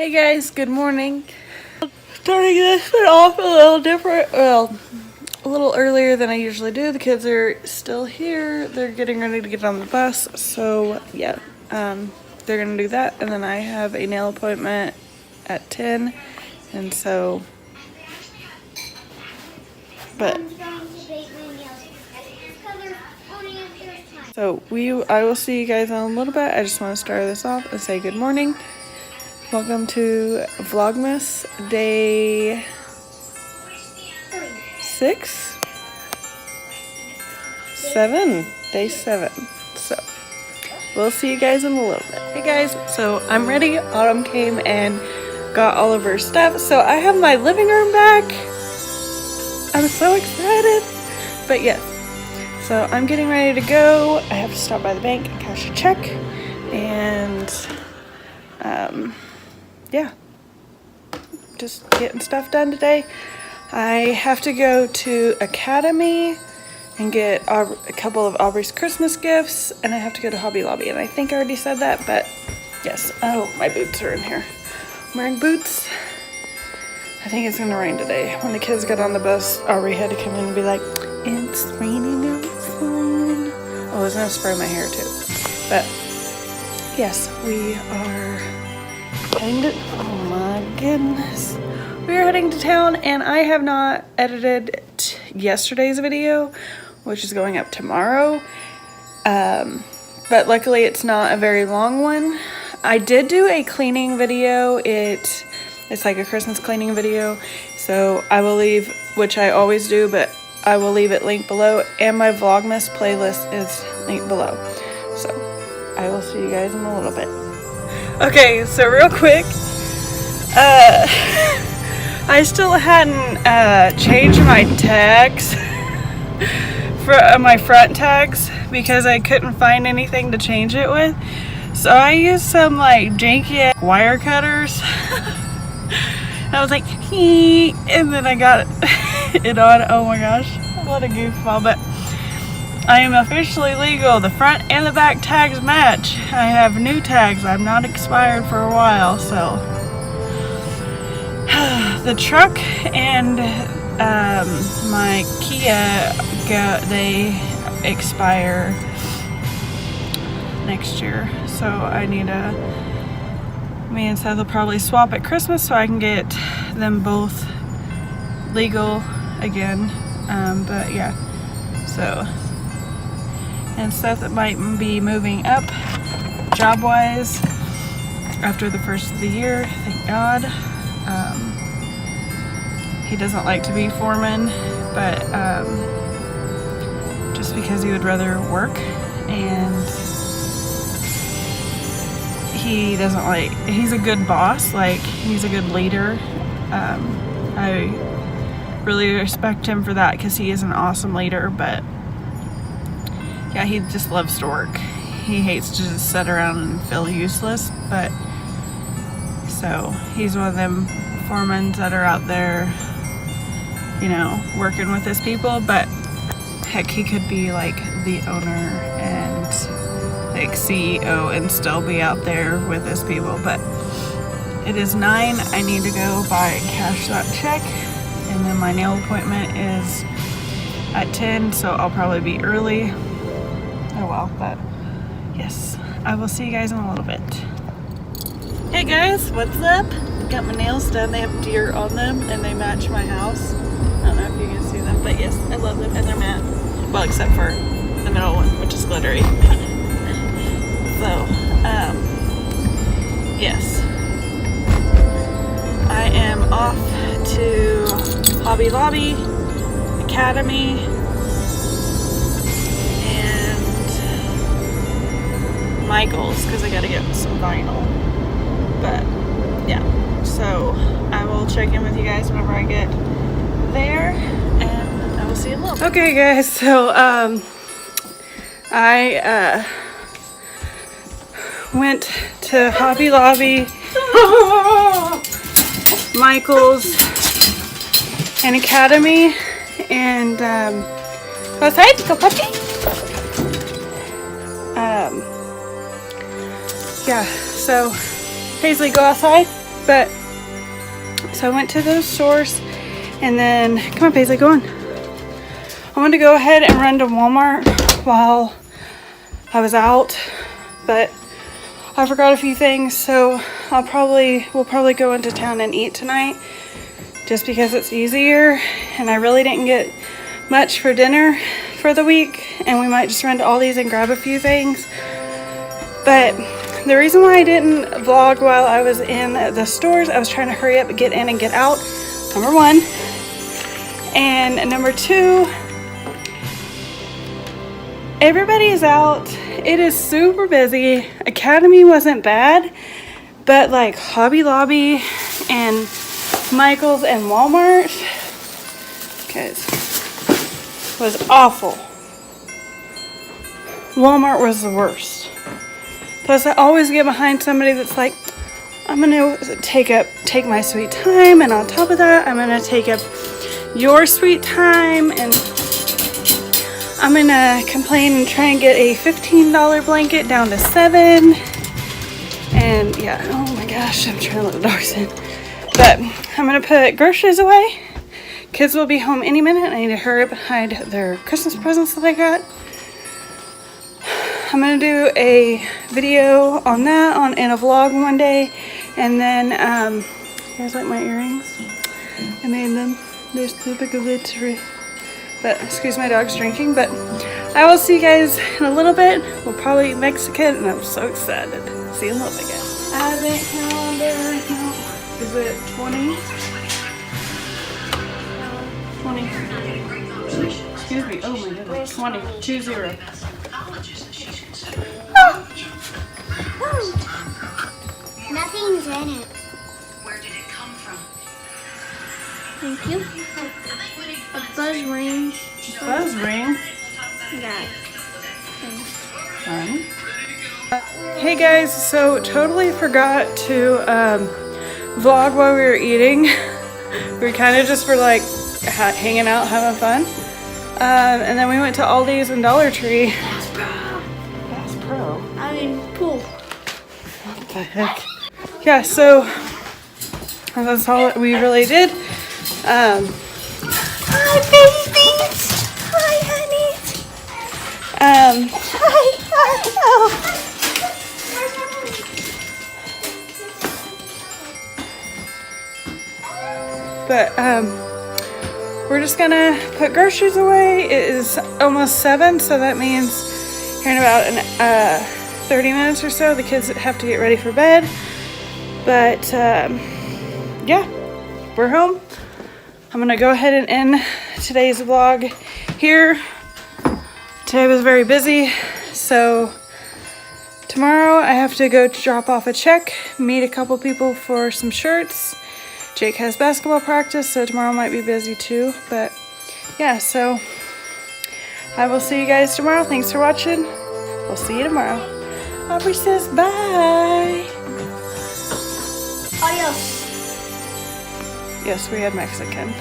Hey guys, good morning. Starting this one off a little different, well, a little earlier than I usually do. The kids are still here. They're getting ready to get on the bus, so yeah, they're gonna do that, and then I have a nail appointment at 10, and so, but, so I will see you guys in a little bit. I just want to start this off and say good morning. Welcome to Vlogmas day 6? 7? Day 7. So, we'll see you guys in a little bit. Hey guys, so I'm ready. Autumn came and got all of her stuff. So I have my living room back. I'm so excited. But yes, so I'm getting ready to go. I have to stop by the bank and cash a check. And, yeah, just getting stuff done today. I have to go to Academy and get a couple of Aubrey's Christmas gifts, and I have to go to Hobby Lobby, and I think I already said that, but yes. Oh, my boots are in here. I'm wearing boots. I think it's gonna rain today. When the kids got on the bus, Aubrey had to come in and be like, it's raining outside. Oh, I was gonna spray my hair too. But yes, we are heading to, oh my goodness. We are heading to town, and I have not edited yesterday's video, which is going up tomorrow. But luckily it's not a very long one. I did do a cleaning video. It's like a Christmas cleaning video. So I will leave, which I always do, but I will leave it linked below, and my Vlogmas playlist is linked below. So I will see you guys in a little bit. Okay, so real quick, I still hadn't changed my tags, for my front tags, because I couldn't find anything to change it with. So I used some like janky wire cutters. And I was like, hee, and then I got it on. Oh my gosh, what a goofball. But I am officially legal. The front and the back tags match. I have new tags. I'm not expired for a while, so. The truck and my Kia, they expire next year. So I need me and Seth will probably swap at Christmas so I can get them both legal again. But yeah, so. And Seth might be moving up job-wise after the first of the year, thank God. He doesn't like to be foreman, but just because he would rather work, and he doesn't like, he's a good boss, like he's a good leader. I really respect him for that because he is an awesome leader, but yeah, he just loves to work. He hates to just sit around and feel useless, but so he's one of them foremen that are out there, you know, working with his people. But heck, he could be like the owner and like CEO and still be out there with his people. But it is 9. I need to go by and cash that check, and then my nail appointment is at 10, so I'll probably be early. Oh well, but yes, I will see you guys in a little bit. Hey guys, what's up? Got my nails done. They have deer on them and they match my house. I don't know if you can see them, but yes, I love them, and they're matte. Well, except for the middle one, which is glittery. So, yes. I am off to Hobby Lobby, Academy, Michael's because I gotta get some vinyl. But yeah, so I will check in with you guys whenever I get there, and I will see you in a little bit. Okay guys, so I went to Hobby Lobby, Michael's, and Academy, and go outside, go puppy. Yeah, so Paisley, go outside. But so I went to those stores, and then come on, Paisley, go on. I wanted to go ahead and run to Walmart while I was out, but I forgot a few things, so we'll probably go into town and eat tonight, just because it's easier. And I really didn't get much for dinner for the week, and we might just run to Aldi's and grab a few things. But the reason why I didn't vlog while I was in the stores, I was trying to hurry up, get in and get out, number one. And number two, everybody is out. It is super busy. Academy wasn't bad, but like Hobby Lobby and Michael's and Walmart, guys, was awful. Walmart was the worst. Plus, I always get behind somebody that's like, I'm gonna take my sweet time, and on top of that, I'm gonna take up your sweet time, and I'm gonna complain and try and get a $15 blanket down to $7. And yeah, oh my gosh, I'm trying to let the dogs in. But I'm gonna put groceries away. Kids will be home any minute. I need to hurry up and hide their Christmas presents that I got. I'm gonna do a video on that in a vlog one day. And then, you guys like my earrings? I made them. They're super glittery. But excuse my dog's drinking. But I will see you guys in a little bit. We'll probably eat Mexican, and I'm so excited. See you in a little bit, guys. Advent calendar. No. Is it 20? 20. Excuse me. Oh my goodness. 20. 20. Nothing's in it. Where did it come from? Thank you. A buzz ring. Buzz ring? That. Fun. Hey guys, so totally forgot to vlog while we were eating. We kind of just were like hanging out, having fun. And then we went to Aldi's and Dollar Tree. Bass Pro. I mean, pool. What the heck? Yeah, so that's all we really did. Hi, babies. Hi, honeys. Hi. Oh. But we're just gonna put groceries away. It is almost 7, so that means here in about 30 minutes or so, the kids have to get ready for bed. But yeah, we're home. I'm gonna go ahead and end today's vlog here. Today was very busy, so tomorrow I have to go drop off a check, meet a couple people for some shirts. Jake has basketball practice, so tomorrow might be busy too. But yeah, so I will see you guys tomorrow. Thanks for watching. We'll see you tomorrow. Aubrey says bye. Adios. Yes, we had Mexican.